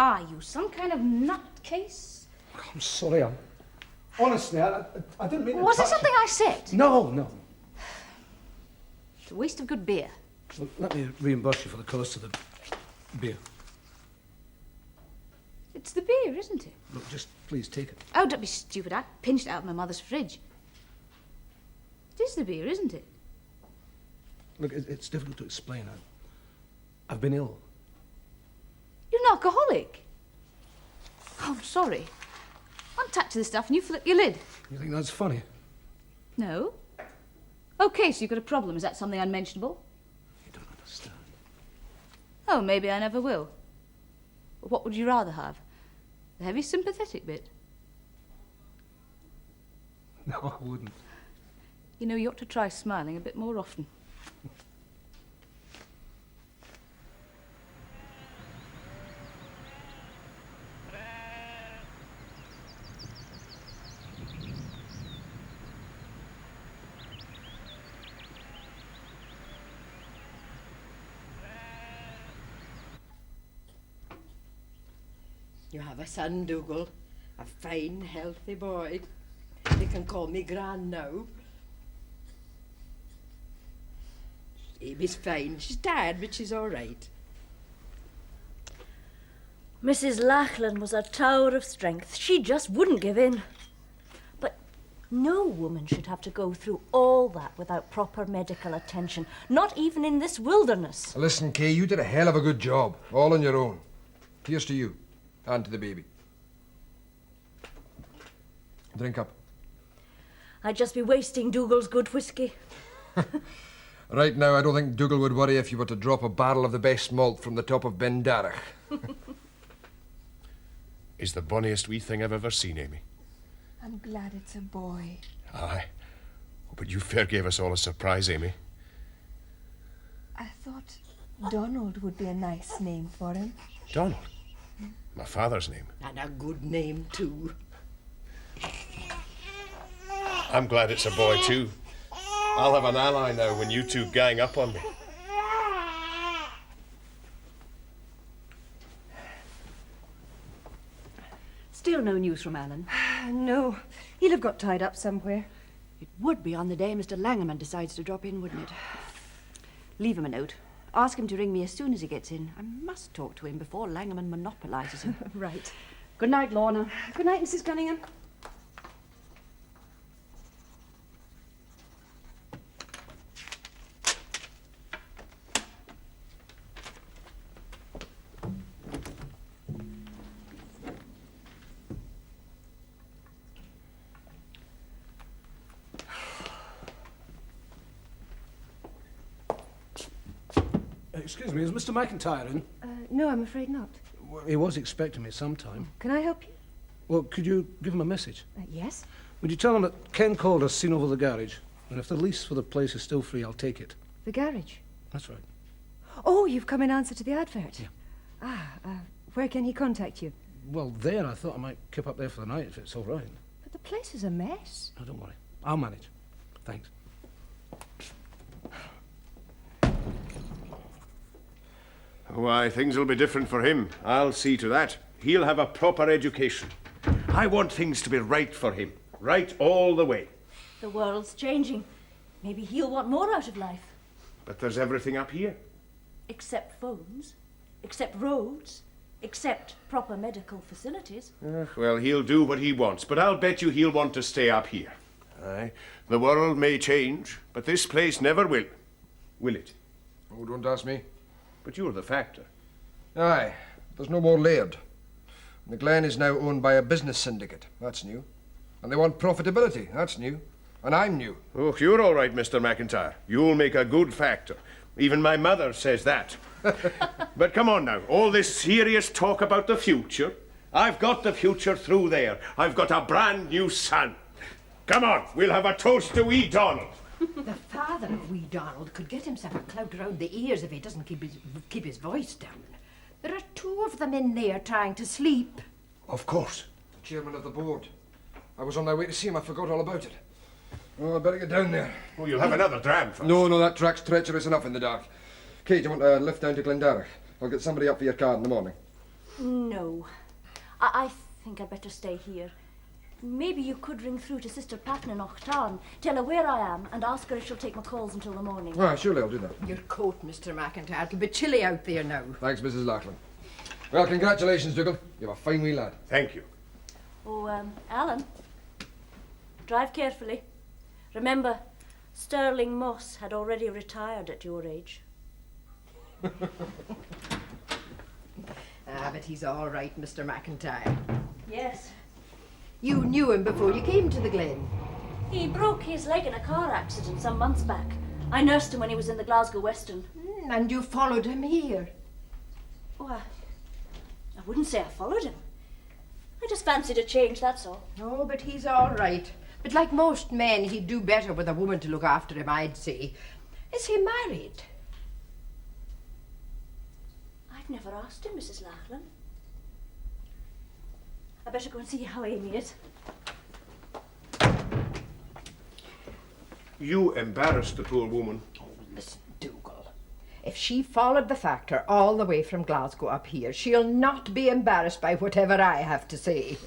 are you? Some kind of nutcase? I'm sorry, honestly, I didn't mean to Was it touch something you. I said? No. It's a waste of good beer. Look, let me reimburse you for the cost of the beer. It's the beer, isn't it? Look, just please take it. Oh, don't be stupid. I pinched it out of my mother's fridge. It is the beer, isn't it? Look, it's difficult to explain. I've been ill. You're an alcoholic. Oh, I'm sorry. Untap to this stuff and you flip your lid. You think that's funny? No. Okay, so you've got a problem. Is that something unmentionable? You don't understand. Oh, maybe I never will. But what would you rather have? The heavy sympathetic bit? No, I wouldn't. You know, you ought to try smiling a bit more often. You have a son, Dougal. A fine, healthy boy. They can call me Gran now. Amy's fine. She's tired, but she's all right. Mrs. Lachlan was a tower of strength. She just wouldn't give in. But no woman should have to go through all that without proper medical attention, not even in this wilderness. Listen, Kay, you did a hell of a good job, all on your own. Here's to you, and to the baby. Drink up. I'd just be wasting Dougal's good whiskey. Right now, I don't think Dougal would worry if you were to drop a barrel of the best malt from the top of Ben Darragh. He's the bonniest wee thing I've ever seen, Amy. I'm glad it's a boy. Aye. Oh, but you fair gave us all a surprise, Amy. I thought Donald would be a nice name for him. Donald. My father's name. And a good name, too. I'm glad it's a boy, too. I'll have an ally now when you two gang up on me. Still no news from Alan? No, he'll have got tied up somewhere. It would be on the day Mr. Langerman decides to drop in, wouldn't it? Leave him a note. Ask him to ring me as soon as he gets in. I must talk to him before Langerman monopolises him. Right. Good night, Lorna. Good night, Mrs. Cunningham. Excuse me, is Mr. McIntyre in? No, I'm afraid not. Well, he was expecting me sometime. Can I help you? Well, could you give him a message? Yes. Would you tell him that Ken Calder's seen over the garage? And if the lease for the place is still free, I'll take it. The garage? That's right. Oh, you've come in answer to the advert? Yeah. Where can he contact you? Well, there, I thought I might keep up there for the night if it's all right. But the place is a mess. No, don't worry. I'll manage. Thanks. Why, things will be different for him. I'll see to that. He'll have a proper education. I want things to be right for him. Right all the way. The world's changing. Maybe he'll want more out of life. But there's everything up here. Except phones, except roads, except proper medical facilities. Well, he'll do what he wants, but I'll bet you he'll want to stay up here. Aye. The world may change, but this place never will. Will it? Oh, don't ask me. But you're the factor. Aye, there's no more Laird. The Glen is now owned by a business syndicate. That's new. And they want profitability. That's new. And I'm new. Oh, you're all right, Mr. McIntyre. You'll make a good factor. Even my mother says that. But come on now. All this serious talk about the future. I've got the future through there. I've got a brand new son. Come on, we'll have a toast to wee Donald. The father of wee Donald could get himself a clout round the ears if he doesn't keep his voice down. There are two of them in there trying to sleep. Of course. Chairman of the board. I was on my way to see him. I forgot all about it. Oh, I'd better get down there. Oh, you'll have another dram first. No, that track's treacherous enough in the dark. Kate, do you want a lift down to Glendarach? I'll get somebody up for your car in the morning. No. I think I'd better stay here. Maybe you could ring through to Sister Patna in Ochtarn, tell her where I am, and ask her if she'll take my calls until the morning. Ah, surely I'll do that. Your coat, Mr. McIntyre. It'll be chilly out there now. Thanks, Mrs. Lachlan. Well, congratulations, Dougal. You're a fine wee lad. Thank you. Oh, Alan, drive carefully. Remember, Sterling Moss had already retired at your age. But he's all right, Mr. McIntyre. Yes. You knew him before you came to the Glen. He broke his leg in a car accident some months back. I nursed him when he was in the Glasgow Western. And you followed him here. Oh, I wouldn't say I followed him. I just fancied a change, that's all. Oh, but he's all right. But like most men, he'd do better with a woman to look after him, I'd say. Is he married? I've never asked him, Mrs. Lachlan. I better go and see how Amy is. You embarrassed the poor woman. Miss Dougal, if she followed the factor all the way from Glasgow up here, she'll not be embarrassed by whatever I have to say.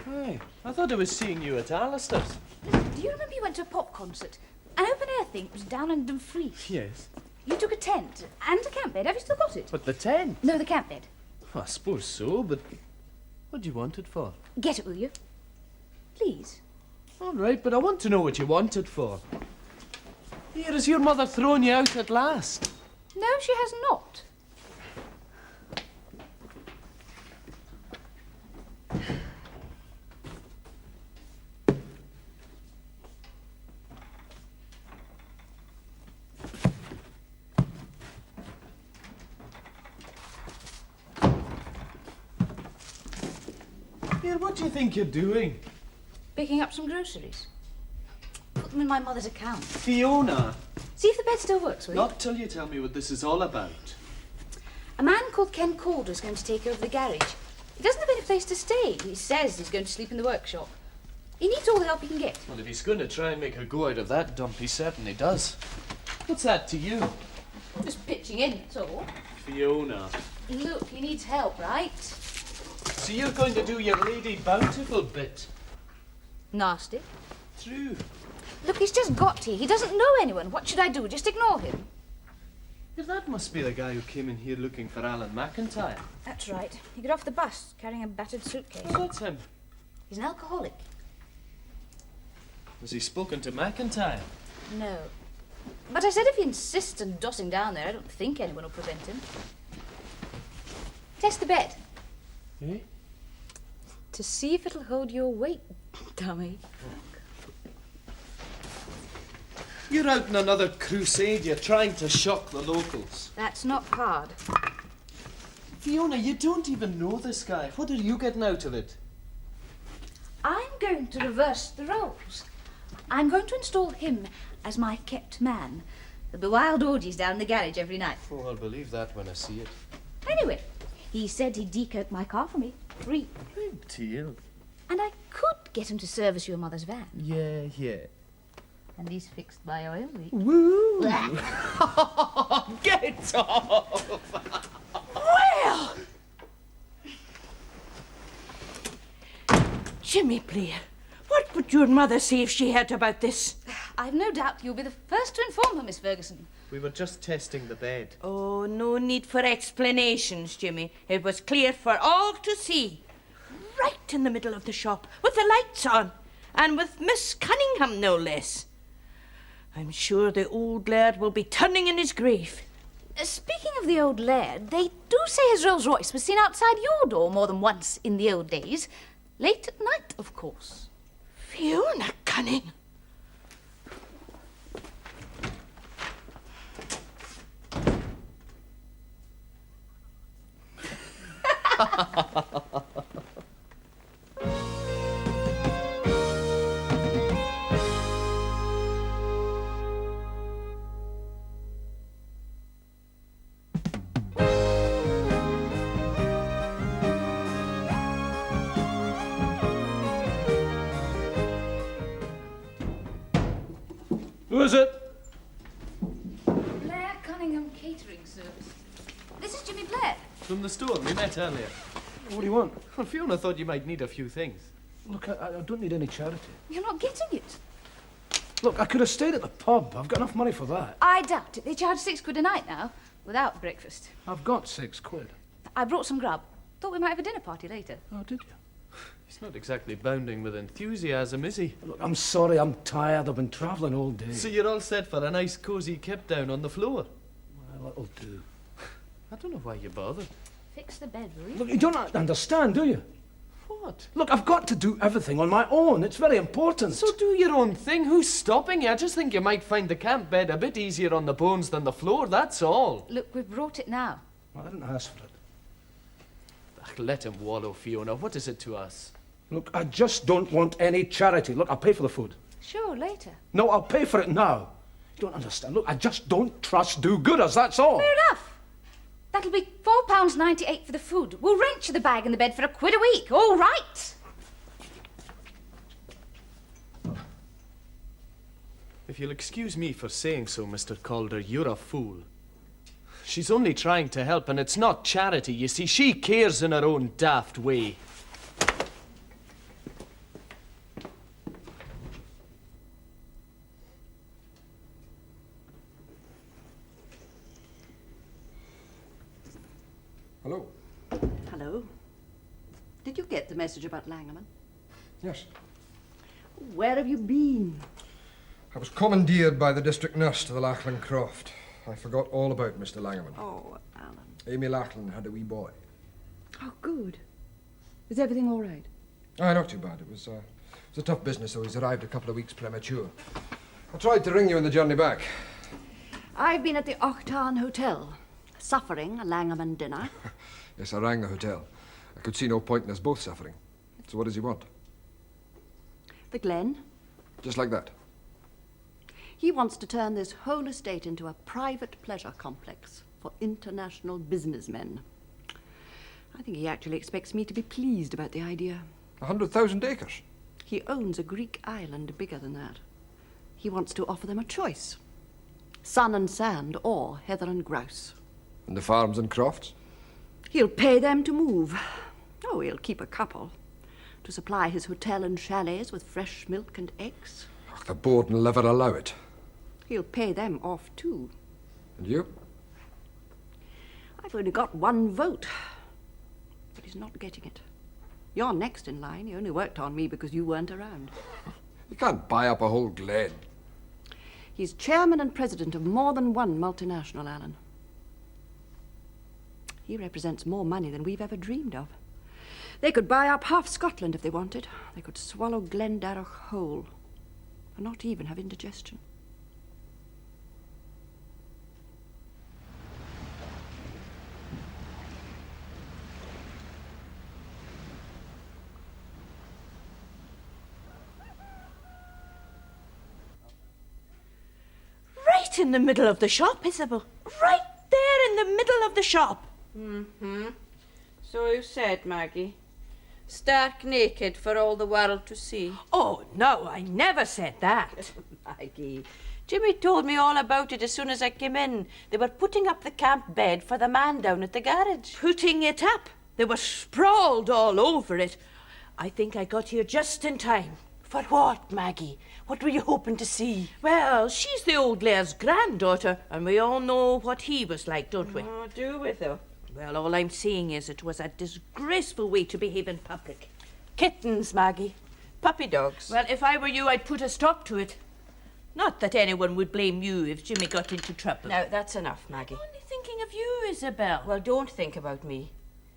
Hey, I thought I was seeing you at Alistair's. Do you remember you went to a pop concert? An open-air thing. It was down in Dumfries. Yes. You took a tent and a camp bed. Have you still got it? But the tent? No, the camp bed. I suppose so, but what do you want it for? Get it, will you? Please. All right, but I want to know what you want it for. Here, has your mother thrown you out at last? No, she has not. Here, what do you think you're doing? Picking up some groceries. Put them in my mother's account. Fiona! See if the bed still works, will you? Not till you tell me what this is all about. A man called Ken Calder's going to take over the garage. He doesn't have any place to stay. He says he's going to sleep in the workshop. He needs all the help he can get. Well, if he's going to try and make a go out of that dump, he certainly does. What's that to you? Just pitching in, that's all. Fiona. Look, he needs help, right? So you're going to do your Lady Bountiful bit? Nasty. True. Look, he's just got here. He doesn't know anyone. What should I do? Just ignore him? Yeah, that must be the guy who came in here looking for Alan McIntyre. That's right. He got off the bus carrying a battered suitcase. Oh, that's him. He's an alcoholic. Has he spoken to McIntyre? No. But I said if he insists on dossing down there, I don't think anyone will prevent him. Test the bed. Eh? To see if it'll hold your weight, dummy. You're out on another crusade. You're trying to shock the locals. That's not hard. Fiona, you don't even know this guy. What are you getting out of it? I'm going to reverse the roles. I'm going to install him as my kept man. There'll be wild orgies down in the garage every night. Oh, I'll believe that when I see it. Anyway, he said he'd decurk my car for me, free. Big deal. And I could get him to service your mother's van. Yeah. And he's fixed by oil week. Woo! Get off! Well! Jimmy Blair, what would your mother say if she heard about this? I've no doubt you'll be the first to inform her, Miss Ferguson. We were just testing the bed. Oh, no need for explanations, Jimmy. It was clear for all to see. Right in the middle of the shop, with the lights on, and with Miss Cunningham, no less. I'm sure the old laird will be turning in his grave. Speaking of the old laird, they do say his Rolls Royce was seen outside your door more than once in the old days. Late at night, of course. Fiona Cunning. is it? Blair Cunningham Catering Service. This is Jimmy Blair. From the store we met earlier. What do you want? Well, Fiona thought you might need a few things. Look, I don't need any charity. You're not getting it. Look, I could have stayed at the pub. I've got enough money for that. I doubt it. They charge £6 a night now, without breakfast. I've got £6. I brought some grub. Thought we might have a dinner party later. Oh, did you? He's not exactly bounding with enthusiasm, is he? Look, I'm sorry, I'm tired. I've been travelling all day. So you're all set for a nice cosy kip down on the floor? Well, it'll do. I don't know why you bothered. Fix the bed, will you? Look, you don't understand, do you? What? Look, I've got to do everything on my own. It's very important. So do your own thing. Who's stopping you? I just think you might find the camp bed a bit easier on the bones than the floor, that's all. Look, we've brought it now. Well, I didn't ask for it. Ach, let him wallow, Fiona. What is it to us? Look, I just don't want any charity. Look, I'll pay for the food. Sure, later. No, I'll pay for it now. You don't understand. Look, I just don't trust do-gooders, that's all. Fair enough. That'll be £4.98 for the food. We'll rent you the bag and the bed for £1 a week. All right. If you'll excuse me for saying so, Mr. Calder, you're a fool. She's only trying to help, and it's not charity, you see. She cares in her own daft way. Hello. Hello. Did you get the message about Langerman? Yes. Where have you been? I was commandeered by the district nurse to the Lachlan Croft. I forgot all about Mr. Langerman. Oh, Alan. Amy Lachlan had a wee boy. Oh, good. Is everything all right? Aye, not too bad. It was a tough business, though. He's arrived a couple of weeks premature. I tried to ring you on the journey back. I've been at the Octan Hotel, suffering a Langerman dinner. Yes, I rang the hotel. I could see no point in us both suffering. So what does he want? The Glen. Just like that. He wants to turn this whole estate into a private pleasure complex for international businessmen. I think he actually expects me to be pleased about the idea. 100,000 acres? He owns a Greek island bigger than that. He wants to offer them a choice. Sun and sand or heather and grouse. And the farms and crofts? He'll pay them to move. Oh, he'll keep a couple. To supply his hotel and chalets with fresh milk and eggs. Ach, the board will never allow it. He'll pay them off too. And you? I've only got one vote. But he's not getting it. You're next in line. He only worked on me because you weren't around. You can't buy up a whole glen. He's chairman and president of more than one multinational, Alan. He represents more money than we've ever dreamed of. They could buy up half Scotland if they wanted. They could swallow Glendarroch whole and not even have indigestion. Right in the middle of the shop, Isabel. Right there in the middle of the shop. Mm-hmm. So you said, Maggie. Stark naked for all the world to see. Oh, no, I never said that. Maggie, Jimmy told me all about it as soon as I came in. They were putting up the camp bed for the man down at the garage. Putting it up? They were sprawled all over it. I think I got here just in time. For what, Maggie? What were you hoping to see? Well, she's the old Lair's granddaughter, and we all know what he was like, don't we? Oh, do we, though? Well, all I'm saying is it was a disgraceful way to behave in public. Kittens, Maggie. Puppy dogs. Well, if I were you, I'd put a stop to it. Not that anyone would blame you if Jimmy got into trouble. Now, that's enough, Maggie. I'm only thinking of you, Isabel. Well, don't think about me.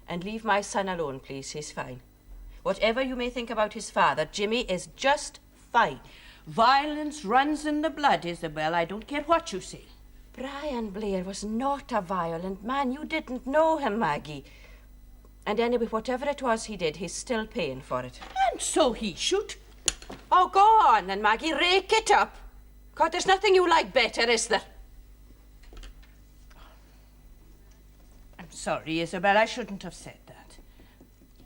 And leave my son alone, please. He's fine. Whatever you may think about his father, Jimmy is just fine. Violence runs in the blood, Isabel. I don't care what you say. Brian Blair was not a violent man. You didn't know him, Maggie. And anyway, whatever it was he did, he's still paying for it. And so he should. Oh, go on then, Maggie. Rake it up. God, there's nothing you like better, is there? I'm sorry, Isabel. I shouldn't have said that.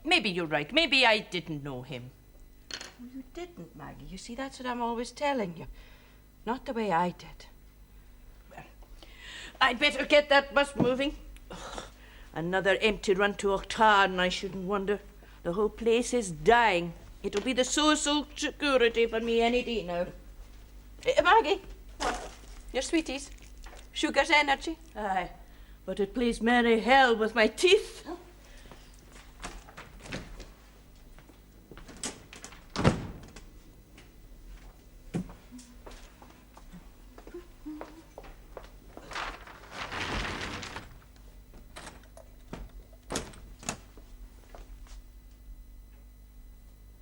Maybe you're right. Maybe I didn't know him. Oh, you didn't, Maggie. You see, that's what I'm always telling you. Not the way I did. I'd better get that bus moving. Ugh, another empty run to Octarn, I shouldn't wonder. The whole place is dying. It'll be the social security for me any day now. Maggie, what? Your sweeties? Sugar's energy? Aye, but it plays merry hell with my teeth.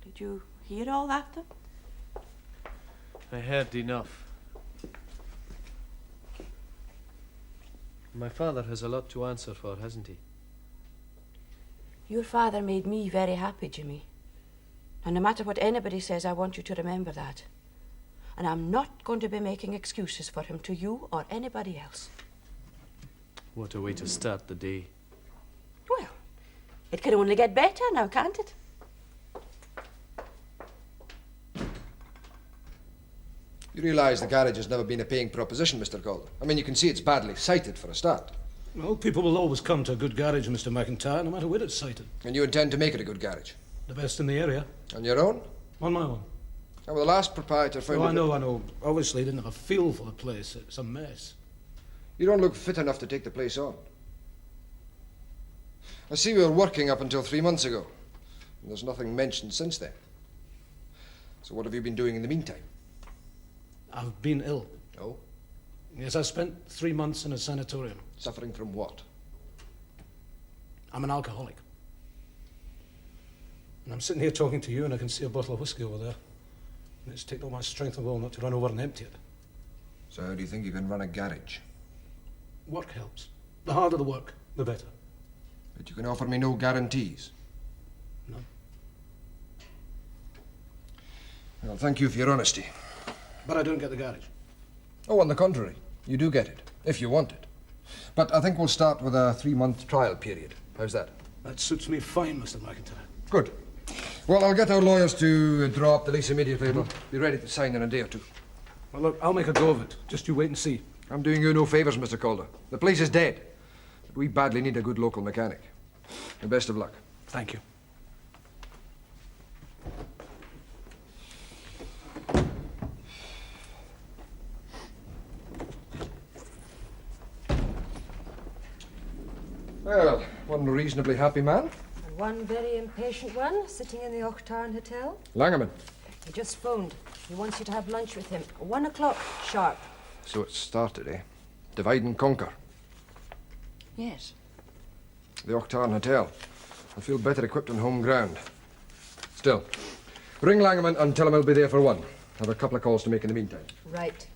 Did you hear all that, then? I heard enough. My father has a lot to answer for, hasn't he? Your father made me very happy, Jimmy. And no matter what anybody says, I want you to remember that. And I'm not going to be making excuses for him to you or anybody else. What a way to start the day. Well, it can only get better now, can't it? You realise the garage has never been a paying proposition, Mr. Calder. I mean, you can see it's badly sited for a start. Well, people will always come to a good garage, Mr. McIntyre, no matter where it's sited. And you intend to make it a good garage? The best in the area. On your own? On my own. Well, the last proprietor found... Oh, I know. Obviously, he didn't have a feel for the place. It's a mess. You don't look fit enough to take the place on. I see we were working up until 3 months ago. And there's nothing mentioned since then. So what have you been doing in the meantime? I've been ill. Oh? Yes, I spent 3 months in a sanatorium. Suffering from what? I'm an alcoholic. And I'm sitting here talking to you and I can see a bottle of whiskey over there. And it's taken all my strength of will not to run over and empty it. So how do you think you can run a garage? Work helps. The harder the work, the better. But you can offer me no guarantees? No. Well, thank you for your honesty. But I don't get the garage. Oh, on the contrary. You do get it, if you want it. But I think we'll start with a 3-month trial period. How's that? That suits me fine, Mr. McIntyre. Good. Well, I'll get our lawyers to draw up the lease immediately. It'll be ready to sign in a day or two. Well, look, I'll make a go of it. Just you wait and see. I'm doing you no favours, Mr. Calder. The place is dead. But we badly need a good local mechanic. The best of luck. Thank you. Well, one reasonably happy man. And one very impatient one, sitting in the Octarn Hotel. Langerman. He just phoned. He wants you to have lunch with him. 1 o'clock sharp. So it started, eh? Divide and conquer. Yes. The Octarn Hotel. I feel better equipped on home ground. Still, ring Langerman and tell him I'll be there for 1. I have a couple of calls to make in the meantime. Right.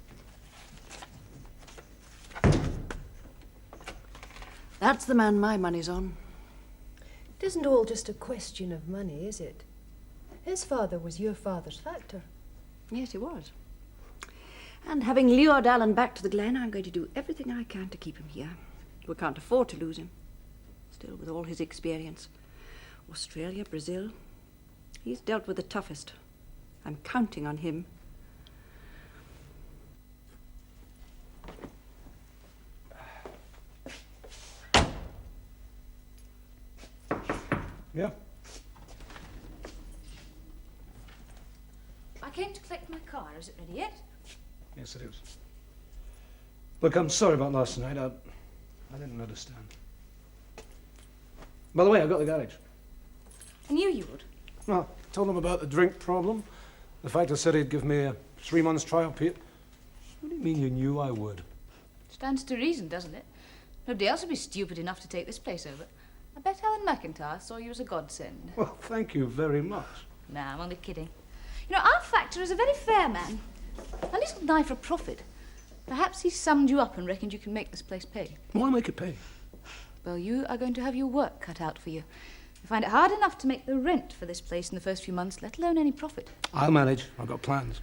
That's the man my money's on. It isn't all just a question of money, is it? His father was your father's factor. Yes, he was. And having lured Alan back to the Glen, I'm going to do everything I can to keep him here. We can't afford to lose him. Still, with all his experience, Australia, Brazil, he's dealt with the toughest. I'm counting on him. Yeah? I came to collect my car. Is it ready yet? Yes, it is. Look, I'm sorry about last night. I didn't understand. By the way, I got the garage. I knew you would. Well, told them about the drink problem. The factor said he'd give me a 3 months trial period. What do you mean you knew I would? Stands to reason, doesn't it? Nobody else would be stupid enough to take this place over. I bet Alan McIntyre saw you as a godsend. Well, thank you very much. Nah, I'm only kidding. You know, our factor is a very fair man. And he's got an eye for profit. Perhaps he summed you up and reckoned you can make this place pay. Why make it pay? Well, you are going to have your work cut out for you. You find it hard enough to make the rent for this place in the first few months, let alone any profit. I'll manage. I've got plans.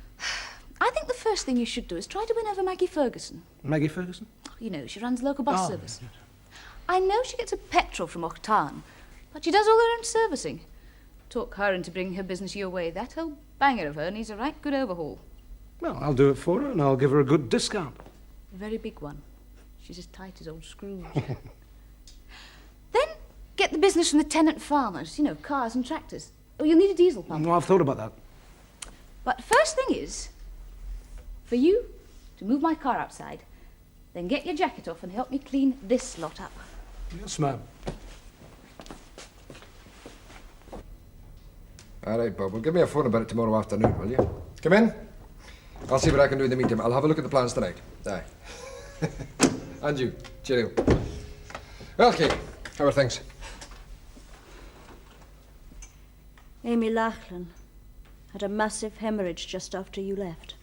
I think the first thing you should do is try to win over Maggie Ferguson. Maggie Ferguson? You know, she runs the local bus Oh, service. yes. I know she gets her petrol from Octarn, but she does all her own servicing. Talk her into bringing her business your way. That old banger of her needs a right good overhaul. Well, I'll do it for her, and I'll give her a good discount. A very big one. She's as tight as old Scrooge. Then get the business from the tenant farmers, you know, cars and tractors. Oh, you'll need a diesel pump. No, I've thought about that. But first thing is, for you to move my car outside, then get your jacket off and help me clean this lot up. Yes, ma'am. All right, Bob. Well, give me a phone about it tomorrow afternoon, will you? Come in. I'll see what I can do in the meantime. I'll have a look at the plans tonight. Aye. And you. Cheerio. Well, Kate, how are things? Amy Lachlan had a massive hemorrhage just after you left.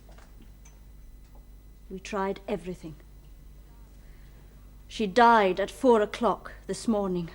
We tried everything. She died at 4 o'clock this morning.